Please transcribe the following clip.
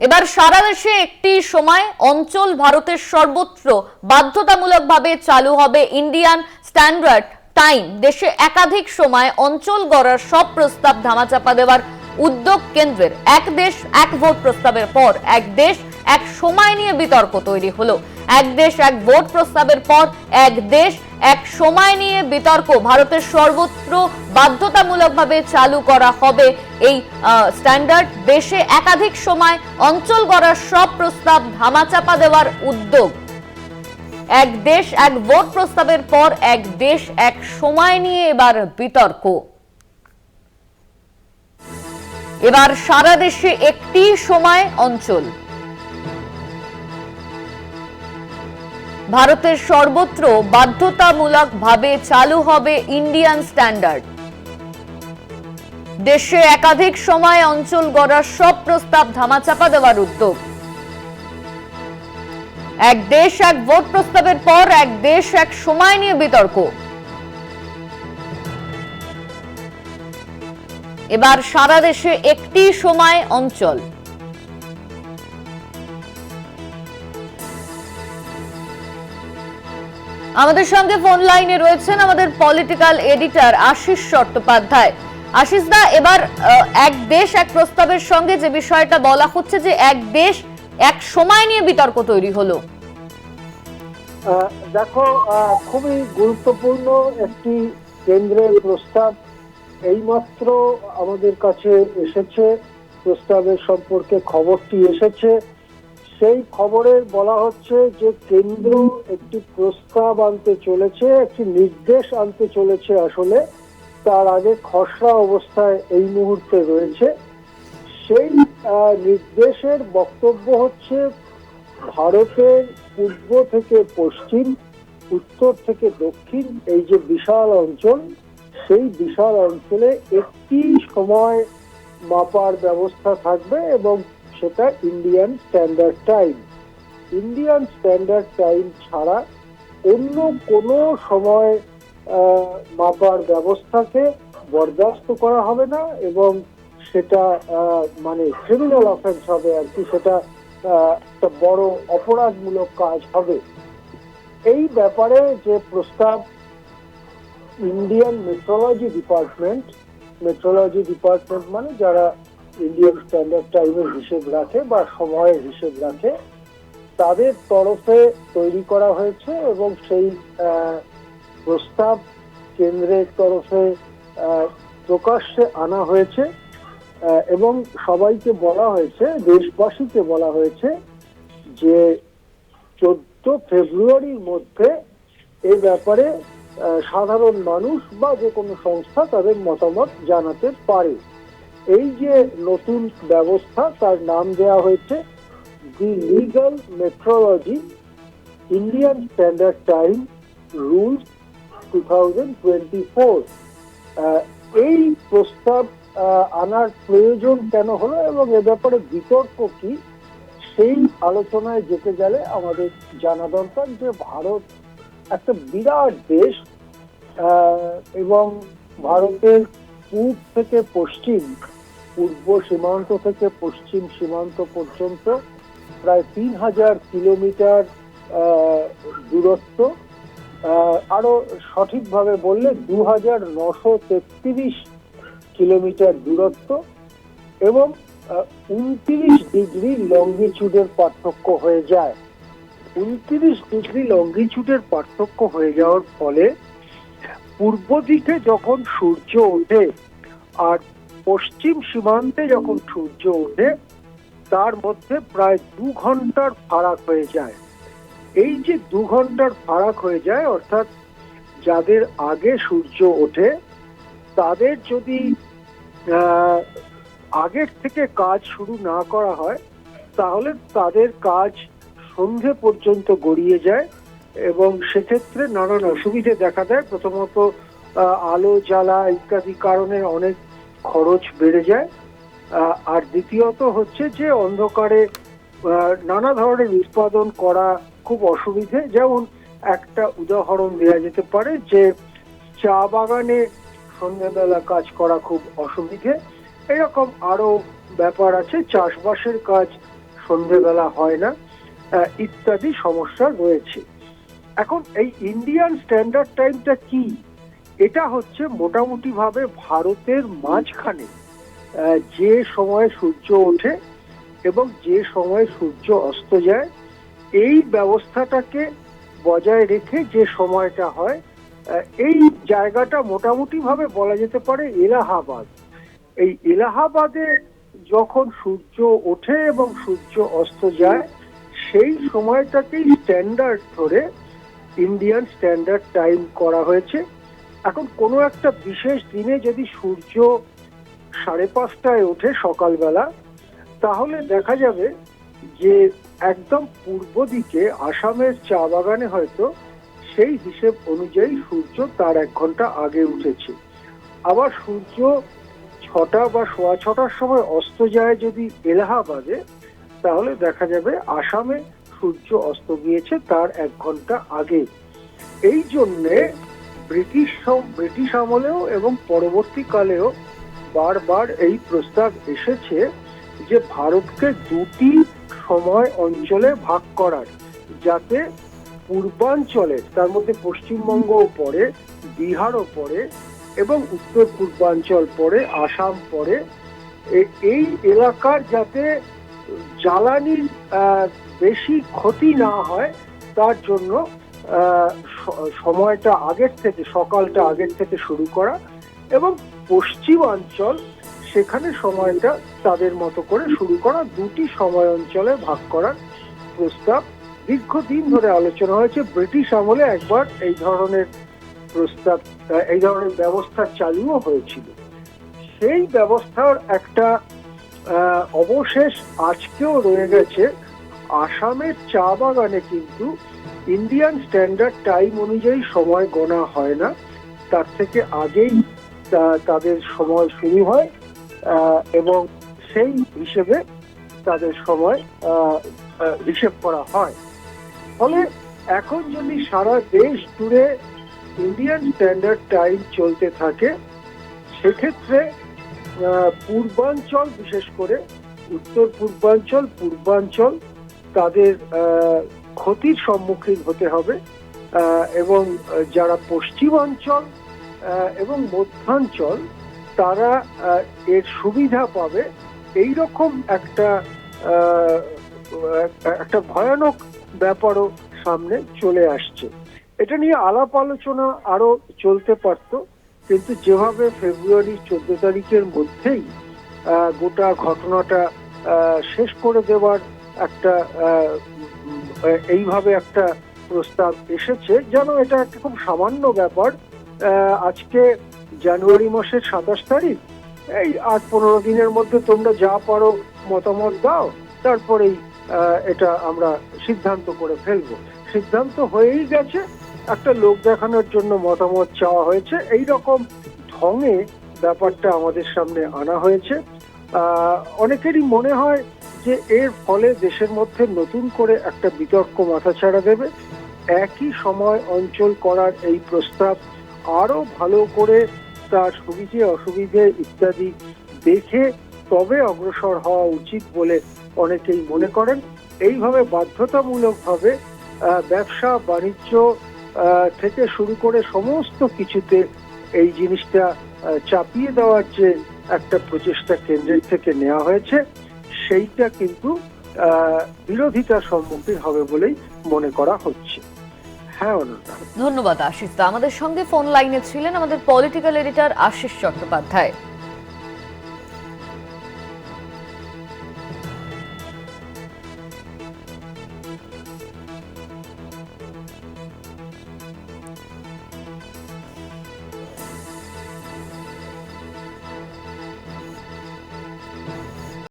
এবার সারা দেশে একটি সময় অঞ্চল ভারতের সর্বত্র বাধ্যতামূলকভাবে চালু হবে ইন্ডিয়ান স্ট্যান্ডার্ড টাইম। দেশে একাধিক সময় অঞ্চল গড়ার সব প্রস্তাব ধামাচাপা দেওয়ার উদ্যোগ কেন্দ্রের। এক দেশ এক ভোট প্রস্তাবের পর এক দেশ এক সময় নিয়ে বিতর্ক তৈরি হলো। এক দেশ এক ভোট প্রস্তাবের পর এক দেশ এক সময় নিয়ে বিতর্ক। ভারতের সর্বত্র বাধ্যতামূলকভাবে চালু করা হবে এই স্ট্যান্ডার্ড। দেশে একাধিক সময় অঞ্চল গড়ার সব প্রস্তাব ধামাচাপা দেওয়ার উদ্যোগ। এক দেশ এক ভোট প্রস্তাবের পর এক দেশ এক সময় নিয়ে এবার বিতর্ক। এবার সারা দেশে একটি সময় অঞ্চল। ভারতের সর্বত্র বাধ্যতামূলকভাবে চালু হবে ইন্ডিয়ান স্ট্যান্ডার্ড। দেশে একাধিক সময় অঞ্চল গড়ার সব প্রস্তাব ধামাচাপা দেওয়ার উদ্যোগ। এক দেশ এক ভোট প্রস্তাবের পর এক দেশ এক সময় নিয়ে বিতর্ক। এবার সারা দেশে একটি সময় অঞ্চল। আমাদের সঙ্গে ফোন লাইনে রয়েছেন আমাদের পলিটিক্যাল এডিটর আশিস চট্টোপাধ্যায়। আশিস দা, এবার এক দেশ এক প্রস্তাবের সঙ্গে যে বিষয়টা বলা হচ্ছে যে এক দেশ এক সময় নিয়ে বিতর্ক তৈরি হলো। দেখো, খুবই গুরুত্বপূর্ণ একটি কেন্দ্রের প্রস্তাব এইমাত্র আমাদের কাছে এসেছে। প্রস্তাবের সম্পর্কে খবরটি এসেছে। সেই খবরে বলা হচ্ছে যে কেন্দ্র একটি প্রস্তাব আনতে চলেছে, একটি নির্দেশ আনতে চলেছে। আসলে তার আগে খসড়া অবস্থায় এই মুহূর্তে রয়েছে। সেই নির্দেশের বক্তব্য হচ্ছে ভারতের পূর্ব থেকে পশ্চিম, উত্তর থেকে দক্ষিণ, এই যে বিশাল অঞ্চল, সেই বিশাল অঞ্চলে একটি সময় মাপার ব্যবস্থা থাকবে এবং সেটা Indian standard time. Indian standard time ছাড়া অন্য কোনো সময় মাপার ব্যবস্থাকে বরদাস্ত করা হবে না এবং সেটা মানে ক্রিমিনাল অফেন্স হবে আর কি। সেটা একটা বড় অপরাধমূলক কাজ হবে। এই ব্যাপারে যে প্রস্তাব ইন্ডিয়ান মেট্রোলজি ডিপার্টমেন্ট মানে যারা ইন্ডিয়ান স্ট্যান্ডার্ড টাইমের হিসেব রাখে বা সময়ের হিসেব রাখে, তাদের তরফে তৈরি করা হয়েছে এবং সেই প্রস্তাব কেন্দ্রের তরফে প্রকাশ্যে আনা হয়েছে এবং সবাইকে বলা হয়েছে, দেশবাসীকে বলা হয়েছে যে 14 ফেব্রুয়ারির মধ্যে এই ব্যাপারে সাধারণ মানুষ বা যে কোনো সংস্থা তাদের মতামত জানাতে পারে। এই যে নতুন ব্যবস্থা, তার নাম দেওয়া হয়েছে the legal metrology Indian standard time rules 2024। এই প্রস্তাব আনার প্রয়োজন কেন হলো এবং এ ব্যাপারে বিতর্ক কি, সেই আলোচনায় যেতে গেলে আমাদের জানা দরকার যে ভারত একটা বিরাট দেশ এবং ভারতের পূর্ব থেকে পশ্চিম, পূর্ব সীমান্ত থেকে পশ্চিম সীমান্ত পর্যন্ত প্রায় 3000 কিলোমিটার দূরত্ব, আরো সঠিকভাবে বললে 2933 কিলোমিটার দূরত্ব এবং 29 ডিগ্রি লঙ্গিটিউডের পার্থক্য হয়ে যায়। 29 ডিগ্রি লঙ্গিটিউডের পার্থক্য হয়ে যাওয়ার ফলে পূর্ব দিকে যখন সূর্য ওঠে আর পশ্চিম সীমান্তে যখন সূর্য ওঠে, তার মধ্যে প্রায় 2 ঘন্টার ফারাক হয়ে যায়। এই যে 2 ঘন্টার ফারাক হয়ে যায়, অর্থাৎ যাদের আগে সূর্য ওঠে তাদের যদি আগের থেকে কাজ শুরু না করা হয় তাহলে তাদের কাজ সন্ধে পর্যন্ত গড়িয়ে যায় এবং সেক্ষেত্রে নানান অসুবিধে দেখা দেয়। প্রথমত আলো জ্বালা ইত্যাদি কারণে অনেক খরচ বেড়ে যায়, আর দ্বিতীয়ত হচ্ছে যে অন্ধকারে নানা ধরনের উৎপাদন করা খুব অসুবিধে। যেমন একটা উদাহরণ দেওয়া যেতে পারে যে চা বাগানে সন্ধ্যাবেলা কাজ করা খুব অসুবিধে। এরকম আরো ব্যাপার আছে। চাষবাসের কাজ সন্ধেবেলা হয় না, ইত্যাদি সমস্যা রয়েছে। এখন এই ইন্ডিয়ান স্ট্যান্ডার্ড টাইমটা কি? এটা হচ্ছে মোটামুটি ভাবে ভারতের মাঝখানে যে সময় সূর্য ওঠে এবং যে সময় সূর্য অস্ত যায়, এই ব্যবস্থাটাকে বজায় রেখে যে সময়টা হয়, এই জায়গাটা মোটামুটি ভাবে বলা যেতে পারে এলাহাবাদ। এই এলাহাবাদে যখন সূর্য ওঠে এবং সূর্য অস্ত যায়, সেই সময়টাকেই স্ট্যান্ডার্ড ধরে ইন্ডিয়ান স্ট্যান্ডার্ড টাইম করা হয়েছে। এখন কোনো একটা বিশেষ দিনে যদি সূর্য 5:30টায় ওঠে সকালবেলা, তাহলে দেখা যাবে যে একদম পূর্ব দিকে আসামের চা বাগানে হয়তো সেই হিসেব অনুযায়ী সূর্য তার 1 ঘন্টা আগে উঠেছে। আবার সূর্য 6টা বা 6:15টার সময় অস্ত যায় যদি এলাহাবাদে, তাহলে দেখা যাবে আসামে সূর্য অস্ত গিয়েছে তার 1 ঘন্টা আগে। এই জন্যে ব্রিটিশ আমলেও এবং পরবর্তীকালেও বারবার এই প্রস্তাব এসেছে যে ভারতকে 2টি সময় অঞ্চলে ভাগ করার, যাতে পূর্বাঞ্চলে, তার মধ্যে পশ্চিমবঙ্গও পড়ে, বিহারও পড়ে এবং উত্তর পূর্বাঞ্চল পড়ে, আসাম পড়ে, এই এলাকার যাতে জ্বালানির বেশি ক্ষতি না হয় তার জন্য সময়টা আগের থেকে, সকালটা আগের থেকে শুরু করা, এবং পশ্চিমাঞ্চল সেখানে সময়টা তাদের মতো করে শুরু করা, 2টি সময় অঞ্চলে ভাগ করার প্রস্তাব দীর্ঘদিন ধরে আলোচনা হয়েছে। ব্রিটিশ আমলে একবার এই ধরনের প্রস্তাব, এই ধরনের ব্যবস্থা চালুও হয়েছিল। সেই ব্যবস্থার একটা অবশেষ আজকেও রয়ে গেছে। আসামের চা বাগানে কিন্তু ইন্ডিয়ান স্ট্যান্ডার্ড টাইম অনুযায়ী সময় গণা হয় না, তার থেকে আগেই তাদের সময় শুরু হয় এবং সেই হিসেবে তাদের সময় হিসেব করা হয়। ফলে এখন যদি সারা দেশ জুড়ে ইন্ডিয়ান স্ট্যান্ডার্ড টাইম চলতে থাকে, সেক্ষেত্রে পূর্বাঞ্চল, বিশেষ করে উত্তর পূর্বাঞ্চল, পূর্বাঞ্চল তাদের ক্ষতির সম্মুখীন হতে হবে, এবং যারা পশ্চিমাঞ্চল এবং মধ্যাঞ্চল তারা এর সুবিধা পাবে। এইরকম একটা ভয়ানক ব্যাপারও সামনে চলে আসছে। এটা নিয়ে আলাপ আলোচনা আরো চলতে পারত, কিন্তু যেভাবে ফেব্রুয়ারি 14 তারিখের মধ্যেই গোটা ঘটনাটা শেষ করে দেওয়ার একটা এইভাবে একটা প্রস্তাব এসেছে, যেন এটা একটা খুব সামান্য ব্যাপার। আজকে জানুয়ারি মাসের 27 তারিখ, এই 8-15 দিনের মধ্যে তোমরা যা পারো মতামত দাও, তারপরেই এটা আমরা সিদ্ধান্ত করে ফেলবো। সিদ্ধান্ত হয়েই গেছে, একটা লোক দেখানোর জন্য মতামত চাওয়া হয়েছে, এই রকম ঢঙে ব্যাপারটা আমাদের সামনে আনা হয়েছে। অনেকেরই মনে হয় যে এর ফলে দেশের মধ্যে নতুন করে একটা বিতর্ক মাথাচাড়া দেবে। একই সময় অঞ্চল করার এই প্রস্তাব আরো ভালো করে তার সুবিধে অসুবিধে ইত্যাদি দেখে তবে অগ্রসর হওয়া উচিত বলে অনেকেই মনে করেন। এইভাবে বাধ্যতামূলকভাবে ব্যবসা বাণিজ্য থেকে শুরু করে সমস্ত কিছুতে এই জিনিসটা চাপিয়ে দেওয়ার যে একটা প্রচেষ্টা কেন্দ্রের থেকে নেওয়া হয়েছে, সেইটা কিন্তু বিরোধিতার সম্মুখীন হবে বলেই মনে করা হচ্ছে। হ্যাঁ অনন্যা, ধন্যবাদ আশিস দা। আমাদের সঙ্গে ফোন লাইনে ছিলেন আমাদের পলিটিক্যাল এডিটর আশিস চট্টোপাধ্যায়।